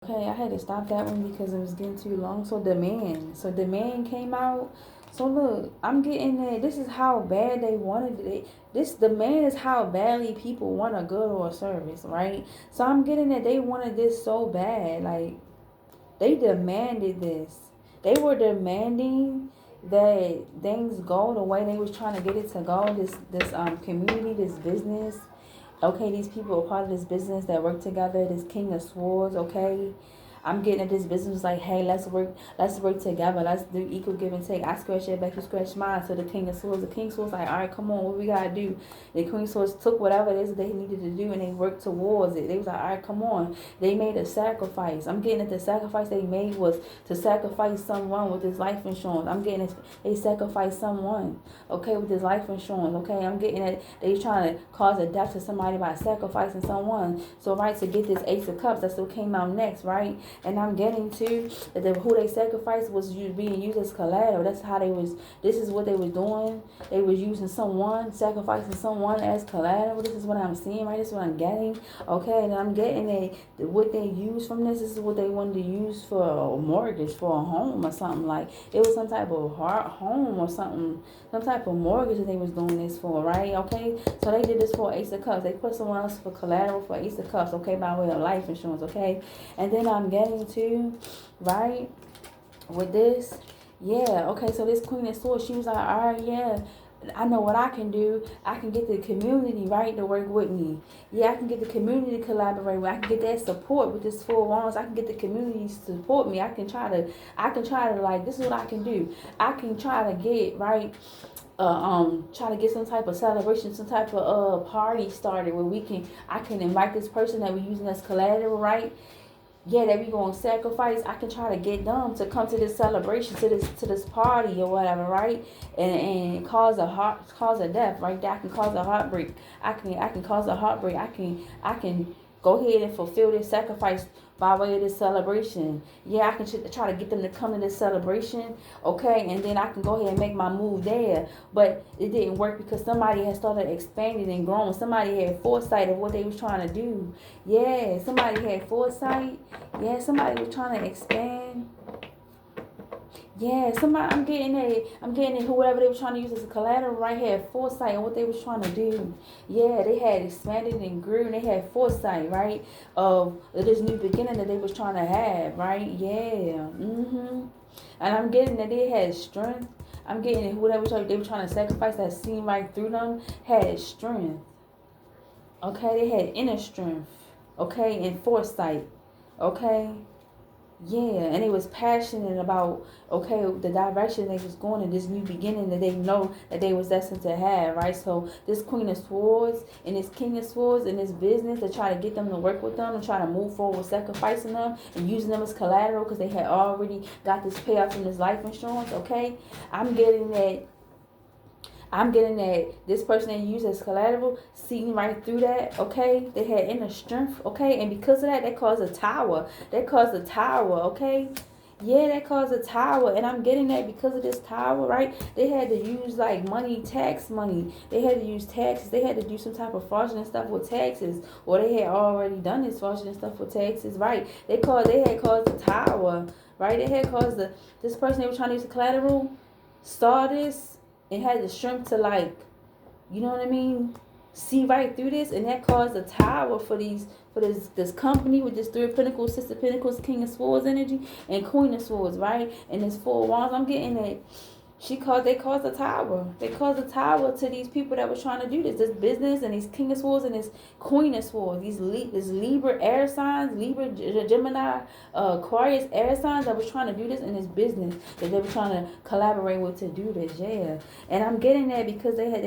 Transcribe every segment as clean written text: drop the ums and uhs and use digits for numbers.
Okay, I had to stop that one because it was getting too long. So the man came out. So look, I'm getting that. This is how bad they wanted it. This the man is how badly people want a good or a service, right? So I'm getting that they wanted this so bad, like they demanded this. They were demanding that things go the way they was trying to get it to go. This community, this business. Okay, these people are part of this business that work together. This King of Swords. Okay, I'm getting at this business like, hey, let's work together. Let's do equal give and take. I scratch your back, you scratch mine. So the King of Swords, the King of Swords, like, all right, come on, what we gotta do? The Queen of Swords took whatever it is that they needed to do and they worked towards it. They was like, all right, come on. They made a sacrifice. I'm getting at the sacrifice they made was to sacrifice someone with this life insurance. I'm getting it. They sacrificed someone, okay, with this life insurance. Okay, I'm getting it. They trying to cause a death to somebody by sacrificing someone. So right, to get this Ace of Cups, that's what came out next, right? And I'm getting to that who they sacrificed was being used as collateral. That's how they was. This is what they was doing. They was using someone, sacrificing someone as collateral. This is what I'm seeing, right? This is what I'm getting. Okay, and I'm getting what they use from this. This is what they wanted to use for a mortgage, for a home or something. Like it was some type of home or something, some type of mortgage that they was doing this for, right? Okay, so they did this for Ace of Cups. They put someone else for collateral for Ace of Cups, okay, by way of life insurance, okay. And then I'm getting to, right, with this, yeah, okay, so this Queen of Swords, she was like, all right, yeah, I know what I can do. I can get the community, right, to work with me. Yeah, I can get the community to collaborate with. I can get that support with this Four Wands. I can get the community to support me. I can try to like, this is what I can do. I can try to get, right, try to get some type of celebration, some type of party started where I can invite this person that we're using as collateral, right? Yeah, that we gonna sacrifice. I can try to get them to come to this celebration, to this party or whatever, right? And cause a death, right? That can cause a heartbreak. I can cause a heartbreak. I can go ahead and fulfill this sacrifice by way of this celebration. Yeah, I can try to get them to come to this celebration, okay? And then I can go ahead and make my move there. But it didn't work because somebody had started expanding and growing. Somebody had foresight of what they was trying to do. Yeah, somebody had foresight. Yeah, somebody was trying to expand. Yeah, somebody, I'm getting it, whoever they were trying to use as a collateral right here, foresight on what they was trying to do. Yeah, they had expanded and grew and they had foresight, right? Of this new beginning that they was trying to have, right? Yeah. And I'm getting that they had strength. I'm getting it, whoever they were trying to sacrifice that seen right through them had strength. Okay, they had inner strength. Okay, and foresight. Okay. Yeah, and they was passionate about, okay, the direction they was going in, this new beginning that they know that they was destined to have, right? So this Queen of Swords and this King of Swords and this business, to try to get them to work with them and try to move forward, sacrificing them and using them as collateral because they had already got this payoff from this life insurance, okay? I'm getting that this person they use as collateral, seeing right through that, okay? They had inner strength, okay? And because of that, they caused a tower. They caused a tower, okay? Yeah, that caused a tower. And I'm getting that because of this tower, right? They had to use like money, tax money. They had to use taxes. They had to do some type of fraudulent stuff with taxes. Or they had already done this fraudulent stuff with taxes, right? They had caused a tower, right? They had caused this person they were trying to use the collateral, saw this and had the strength to, like, you know what I mean, see right through this, and that caused a tower for this company with this Three of Pentacles, Six of Pentacles, King of Swords energy, and Queen of Swords, right? And this Four of Wands. I'm getting that they caused a tower. They caused a tower to these people that was trying to do this business, and these King of Swords and this Queen of Swords. This Libra air signs, Libra, Gemini, Aquarius air signs that was trying to do this in this business that they were trying to collaborate with to do this. Yeah, and I'm getting that because they had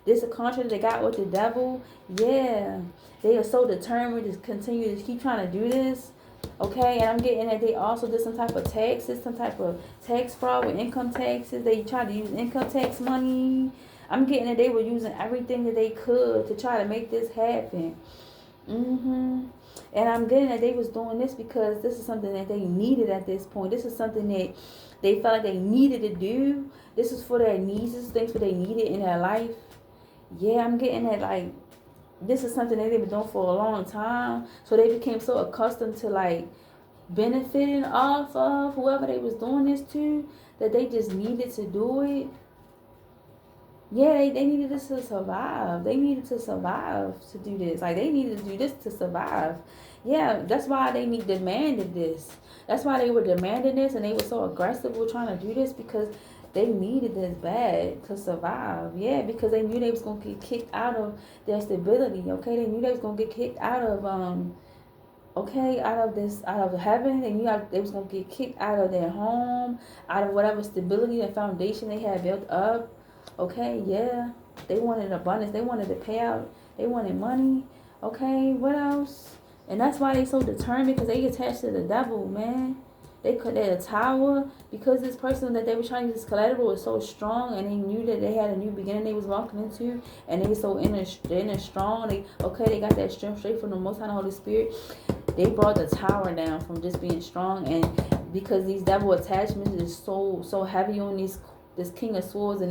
this a contract they got with the devil. Yeah, they are so determined to continue to keep trying to do this. Okay, and I'm getting that they also did some type of taxes, some type of tax fraud with income taxes. They tried to use income tax money. I'm getting that they were using everything that they could to try to make this happen. And I'm getting that they was doing this because this is something that they needed at this point. This is something that they felt like they needed to do. This is for their needs. This is things that they needed in their life. Yeah, I'm getting that, like, this is something that they've been doing for a long time. So they became so accustomed to like benefiting off of whoever they was doing this to, that they just needed to do it. Yeah, they needed this to survive. They needed to survive to do this. Like, they needed to do this to survive. Yeah, that's why they demanded this. That's why they were demanding this, and they were so aggressive with trying to do this, because they needed this bad to survive. Yeah, because they knew they was going to get kicked out of their stability, okay? They knew they was going to get kicked out of, out of heaven. They knew they was going to get kicked out of their home, out of whatever stability and foundation they had built up. Okay, yeah. They wanted abundance. They wanted to pay out. They wanted money. Okay, what else? And that's why they so determined, because they attached to the devil, man. They could at a tower, because this person that they were trying to use as collateral was so strong, and they knew that they had a new beginning they was walking into, and they so inner strong. They got that strength straight from the Most High Holy Spirit. They brought the tower down from just being strong, and because these devil attachments is so heavy on this King of Swords and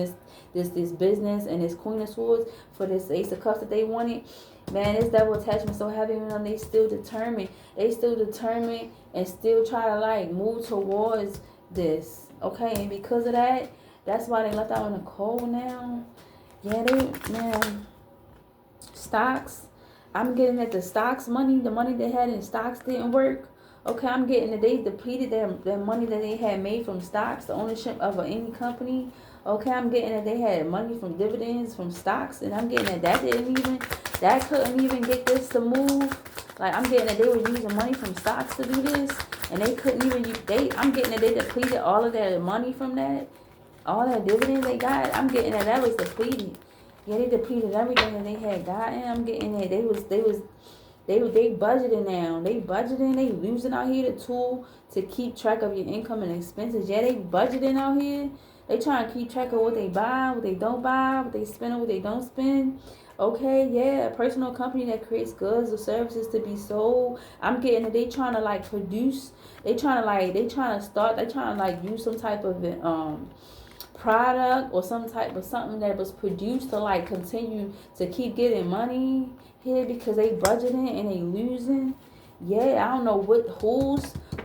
this business and this Queen of Swords for this Ace of Cups that they wanted. Man, this devil attachment so heavy on them, they still determined. They still determined and still try to like move towards this. Okay, and because of that, that's why they left out in the cold now. Yeah, stocks. I'm getting that the stocks money, the money they had in stocks didn't work. Okay, I'm getting that they depleted their money that they had made from stocks, the ownership of any company. Okay, I'm getting that they had money from dividends from stocks, and I'm getting that couldn't even get this to move. Like, I'm getting that they were using money from stocks to do this, and they couldn't even I'm getting that they depleted all of their money from that, all that dividends they got. I'm getting that was depleted. Yeah, they depleted everything that they had gotten. I'm getting that they budgeting now. They budgeting. They using out here the tool to keep track of your income and expenses. Yeah, they budgeting out here. They trying to keep track of what they buy, what they don't buy, what they spend, what they don't spend. Okay, yeah, a personal company that creates goods or services to be sold. I'm getting that they trying to like produce. They trying to use some type of product or something that was produced to like continue to keep getting money here, because they budgeting and they losing. Yeah, I don't know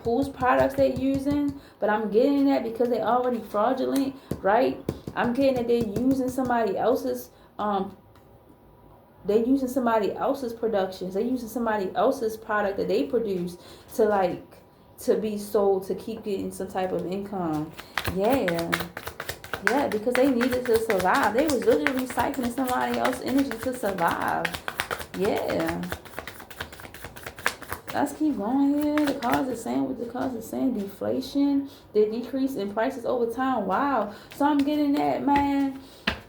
whose products they using, but I'm getting that because they already fraudulent, right? I'm getting that they're using somebody else's productions. They're using somebody else's product that they produce to be sold to keep getting some type of income. Yeah, because they needed to survive. They was literally recycling somebody else's energy to survive. Yeah. Let's keep going here. The cause is saying deflation, the decrease in prices over time. Wow. So I'm getting that, man.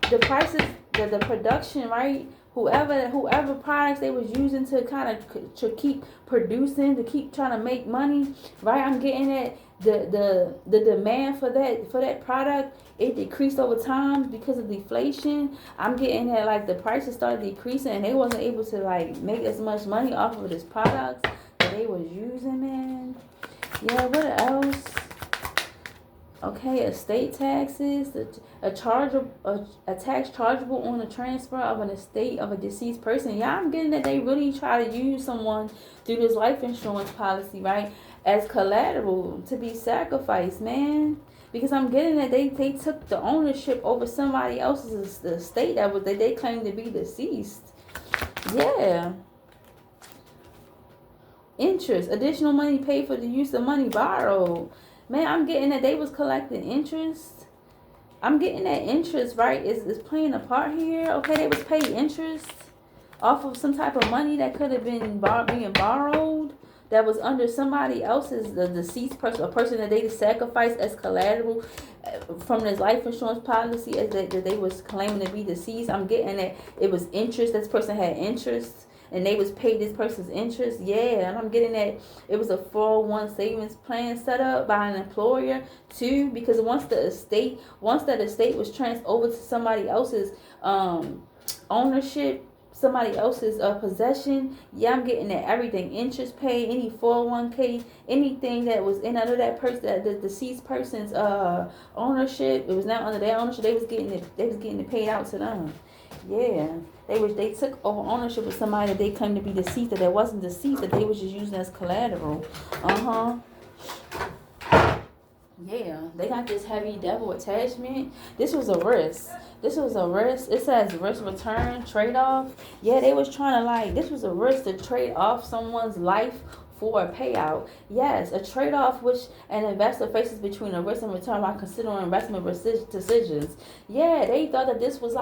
The prices, the production, right? Whoever products they was using to keep producing, to keep trying to make money, right? I'm getting that the demand for that product, it decreased over time because of deflation. I'm getting that like the prices started decreasing and they wasn't able to like make as much money off of this product that they was using, man. Yeah, what else? Okay, estate taxes, a tax chargeable on the transfer of an estate of a deceased person. Yeah, I'm getting that they really try to use someone through this life insurance policy, right, as collateral to be sacrificed, man. Because I'm getting that they took the ownership over somebody else's estate that they claimed to be deceased. Yeah. Interest, additional money paid for the use of money borrowed. Man, I'm getting that they was collecting interest. I'm getting that interest, right, is playing a part here. Okay, they was paid interest off of some type of money that could have been being borrowed, that was under somebody else's, the deceased person, a person that they sacrificed as collateral from this life insurance policy as that they was claiming to be deceased. I'm getting that it was interest. This person had interest. And they was paid this person's interest. Yeah, and I'm getting that it was a 401 savings plan set up by an employer too. Because once that estate was transferred over to somebody else's ownership, somebody else's possession. Yeah, I'm getting that everything, interest paid, any 401k, anything that was in under that person, the deceased person's ownership, it was now under their ownership. They was getting it paid out to them. Yeah. They took over ownership of somebody that they claimed to be deceased, that wasn't deceased, that they was just using as collateral. Yeah, they got this heavy devil attachment. This was a risk. It says risk return trade off. Yeah, they was trying to this was a risk to trade off someone's life for a payout. Yes, a trade off which an investor faces between a risk and return while considering investment decisions. Yeah, they thought that this was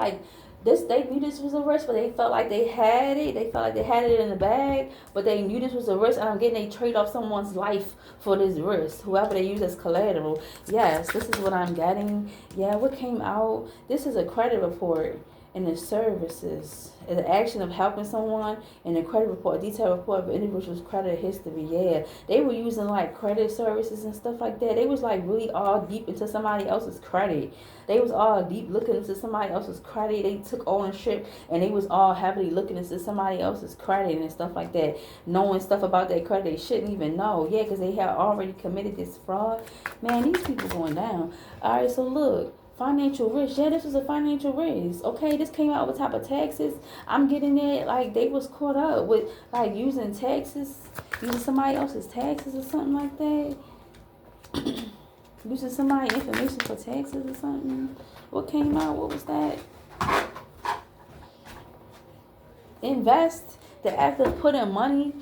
they knew this was a risk, but they felt like they had it. They felt like they had it in the bag, but they knew this was a risk. And I'm getting they trade off someone's life for this risk, whoever they use as collateral. Yes, this is what I'm getting. Yeah, what came out? This is a credit report and the services, and the action of helping someone, and the credit report, a detailed report of individual's credit history. Yeah, they were using credit services and stuff like that. They was really all deep into somebody else's credit. They was all deep looking into somebody else's credit. They took ownership, and they was all heavily looking into somebody else's credit and stuff like that, knowing stuff about their credit they shouldn't even know. Yeah, because they had already committed this fraud. Man, these people going down. All right, so look. Financial risk. Yeah, this was a financial risk. Okay, this came out with type of taxes. I'm getting it. They was caught up with using somebody else's taxes or something like that. Using somebody's information for taxes or something. What came out? What was that? Invest. The act of putting out money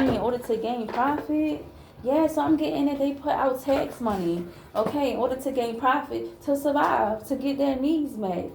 in order to gain profit. Yeah, so I'm getting that they put out tax money, okay, in order to gain profit, to survive, to get their needs met.